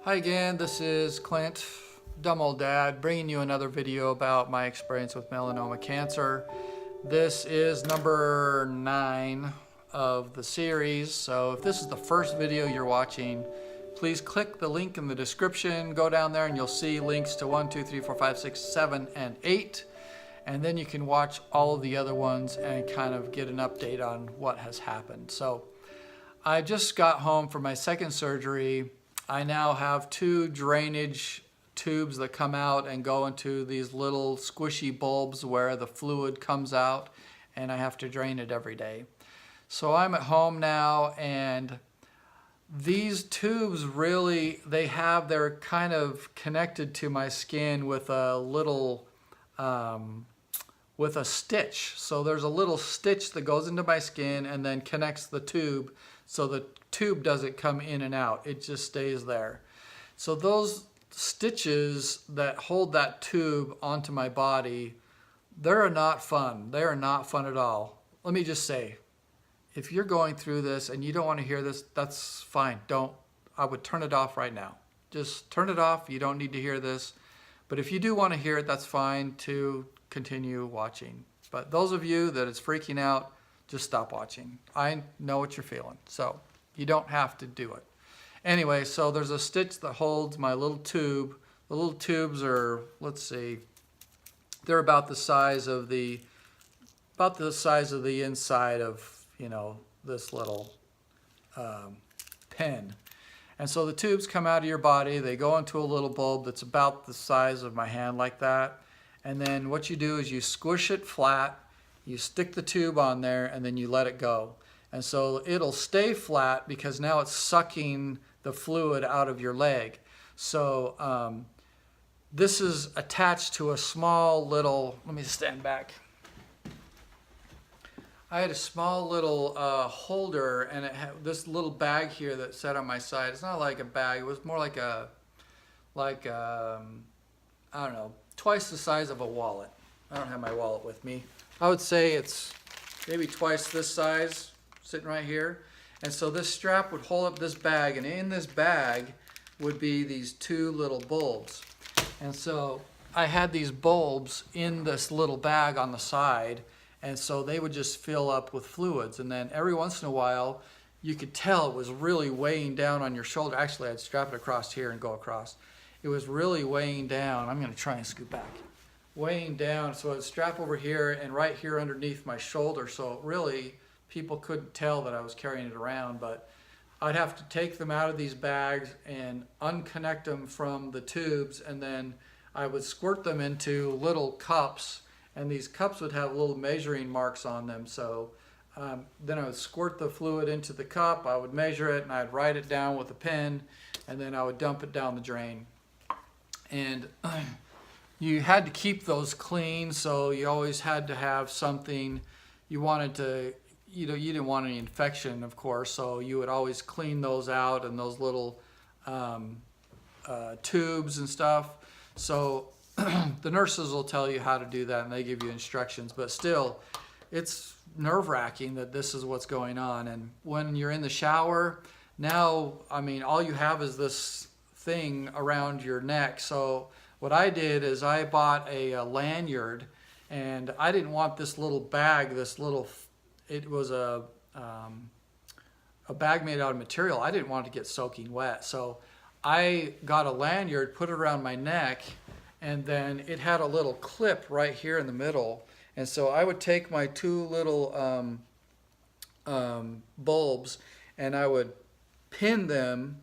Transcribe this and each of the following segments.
Hi again, this is Clint, dumb old dad, bringing you another video about my experience with melanoma cancer. This is number 9 of the series, so if this is the first video you're watching, please click the link in the description, go down there and you'll see links to 1, 2, 3, 4, 5, 6, 7, and 8. And then you can watch all of the other ones and kind of get an update on what has happened. So I just got home from my second surgery. I now have 2 drainage tubes that come out and go into these little squishy bulbs where the fluid comes out, and I have to drain it every day. So I'm at home now, and these tubes really, they're kind of connected to my skin with a little, with a stitch. So there's a little stitch that goes into my skin and then connects the tube, so the tube doesn't come in and out. It just stays there. So those stitches that hold that tube onto my body, they're not fun. They are not fun at all. Let me just say, if you're going through this and you don't want to hear this, that's fine. I would turn it off right now. Just turn it off. You don't need to hear this. But if you do want to hear it, that's fine to continue watching. But those of you that it's freaking out, just stop watching. I know what you're feeling, so you don't have to do it. Anyway, so there's a stitch that holds my little tube. The little tubes are, let's see, they're about the size of the inside of, this little pen. And so the tubes come out of your body. They go into a little bulb that's about the size of my hand, like that. And then what you do is you squish it flat, you stick the tube on there, and then you let it go. And so it'll stay flat because now it's sucking the fluid out of your leg. So this is attached to a small little, let me stand back. I had a small little holder, and it had this little bag here that sat on my side. It's not like a bag, it was more like I don't know, twice the size of a wallet. I don't have my wallet with me. I would say it's maybe twice this size, sitting right here. And so this strap would hold up this bag, and in this bag would be these 2 little bulbs. And so I had these bulbs in this little bag on the side, and so they would just fill up with fluids. And then every once in a while, you could tell it was really weighing down on your shoulder. Actually, I'd strap it across here and go across. It was really weighing down. I'm going to try and scoot back. Weighing down, so I'd strap over here and right here underneath my shoulder, so really people couldn't tell that I was carrying it around. But I'd have to take them out of these bags and unconnect them from the tubes, and then I would squirt them into little cups, and these cups would have little measuring marks on them. So then I would squirt the fluid into the cup, I would measure it, and I'd write it down with a pen, and then I would dump it down the drain. And you had to keep those clean, so you always had to have something. You wanted to, you didn't want any infection, of course, so you would always clean those out, and those little tubes and stuff. So the nurses will tell you how to do that, and they give you instructions, but still, it's nerve-wracking that this is what's going on. And when you're in the shower, now, I mean, all you have is this thing around your neck. So what I did is I bought a lanyard, and I didn't want this little bag, it was a bag made out of material. I didn't want it to get soaking wet. So I got a lanyard, put it around my neck, and then it had a little clip right here in the middle. And so I would take my 2 little bulbs, and I would pin them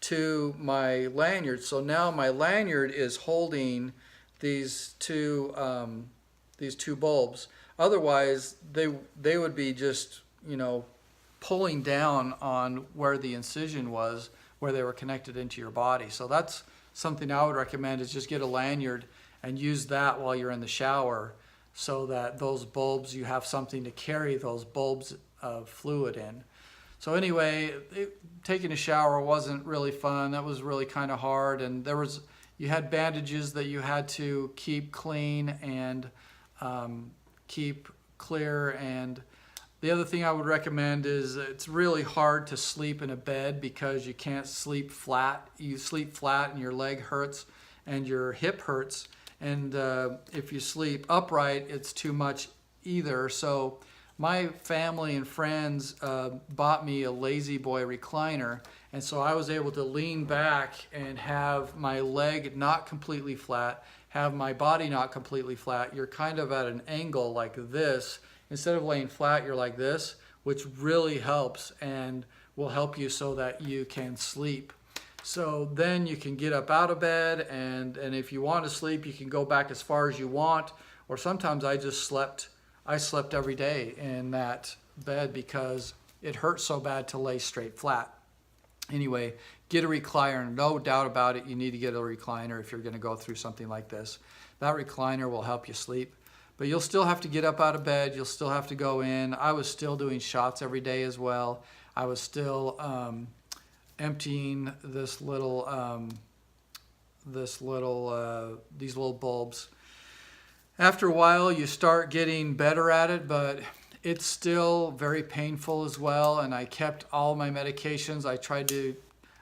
to my lanyard. So now my lanyard is holding these two bulbs. Otherwise, they would be just, pulling down on where the incision was, where they were connected into your body. So that's something I would recommend, is just get a lanyard and use that while you're in the shower, so that those bulbs, you have something to carry those bulbs of fluid in. So anyway, taking a shower wasn't really fun. That was really kind of hard, and you had bandages that you had to keep clean and keep clear, and The other thing I would recommend is it's really hard to sleep in a bed because you can't sleep flat. You sleep flat and your leg hurts and your hip hurts. And if you sleep upright, it's too much either. So my family and friends bought me a Lazy Boy recliner. And so I was able to lean back and have my leg not completely flat, have my body not completely flat. You're kind of at an angle like this. Instead of laying flat, you're like this, which really helps and will help you so that you can sleep. So then you can get up out of bed, and if you want to sleep, you can go back as far as you want. Or sometimes I slept every day in that bed because it hurt so bad to lay straight flat. Anyway, get a recliner. No doubt about it, you need to get a recliner if you're going to go through something like this. That recliner will help you sleep. But you'll still have to get up out of bed. You'll still have to go in. I was still doing shots every day as well. I was still emptying these little bulbs. After a while, you start getting better at it, but it's still very painful as well. And I kept all my medications.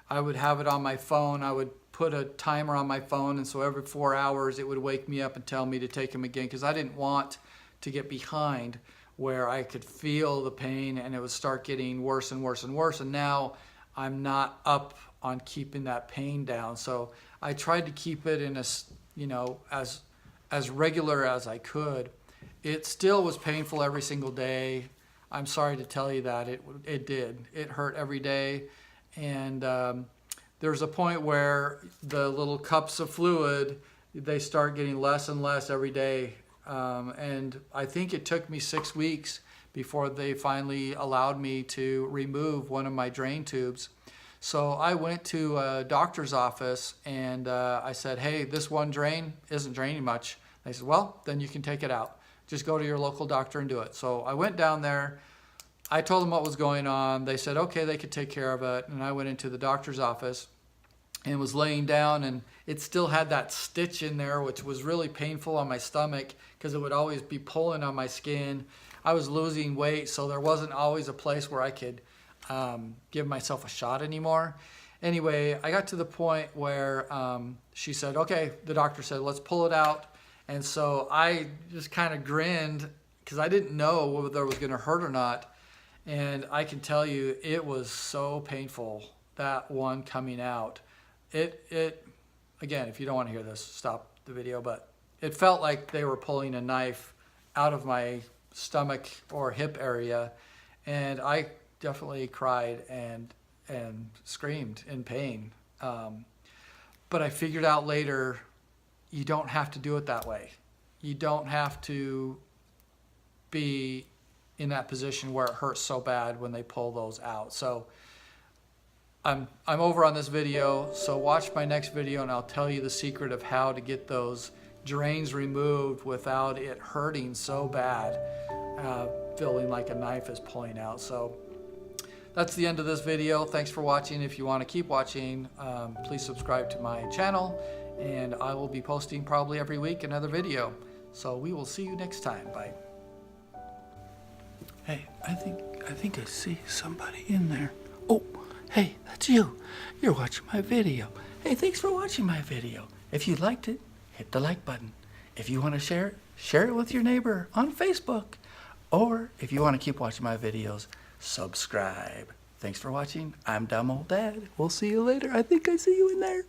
I would have it on my phone. I would put a timer on my phone, and so every 4 hours it would wake me up and tell me to take them again, because I didn't want to get behind where I could feel the pain and it would start getting worse and worse and worse. And now I'm not up on keeping that pain down. So I tried to keep it in as regular as I could. It still was painful every single day. I'm sorry to tell you that it did. It hurt every day. And there's a point where the little cups of fluid, they start getting less and less every day. And I think it took me 6 weeks before they finally allowed me to remove one of my drain tubes. So I went to a doctor's office and I said, hey, this one drain isn't draining much. They said, well, then you can take it out. Just go to your local doctor and do it. So I went down there. I told them what was going on. They said, okay, they could take care of it. And I went into the doctor's office and was laying down, and it still had that stitch in there, which was really painful on my stomach because it would always be pulling on my skin. I was losing weight, so there wasn't always a place where I could give myself a shot anymore. Anyway, I got to the point where she said, okay, the doctor said, let's pull it out. And so I just kind of grinned because I didn't know whether it was going to hurt or not. And I can tell you, it was so painful, that one coming out. It again, if you don't want to hear this, stop the video, but it felt like they were pulling a knife out of my stomach or hip area, and I definitely cried and screamed in pain. But I figured out later, you don't have to do it that way. You don't have to be in that position where it hurts so bad when they pull those out. So I'm over on this video, so watch my next video and I'll tell you the secret of how to get those drains removed without it hurting so bad, feeling like a knife is pulling out. So that's the end of this video. Thanks for watching. If you want to keep watching, please subscribe to my channel, and I will be posting probably every week another video. So we will see you next time. Bye. Hey, I think I see somebody in there. Oh, hey, that's you. You're watching my video. Hey, thanks for watching my video. If you liked it, hit the like button. If you want to share it with your neighbor on Facebook. Or if you want to keep watching my videos, subscribe. Thanks for watching. I'm Dumb Old Dad. We'll see you later. I think I see you in there.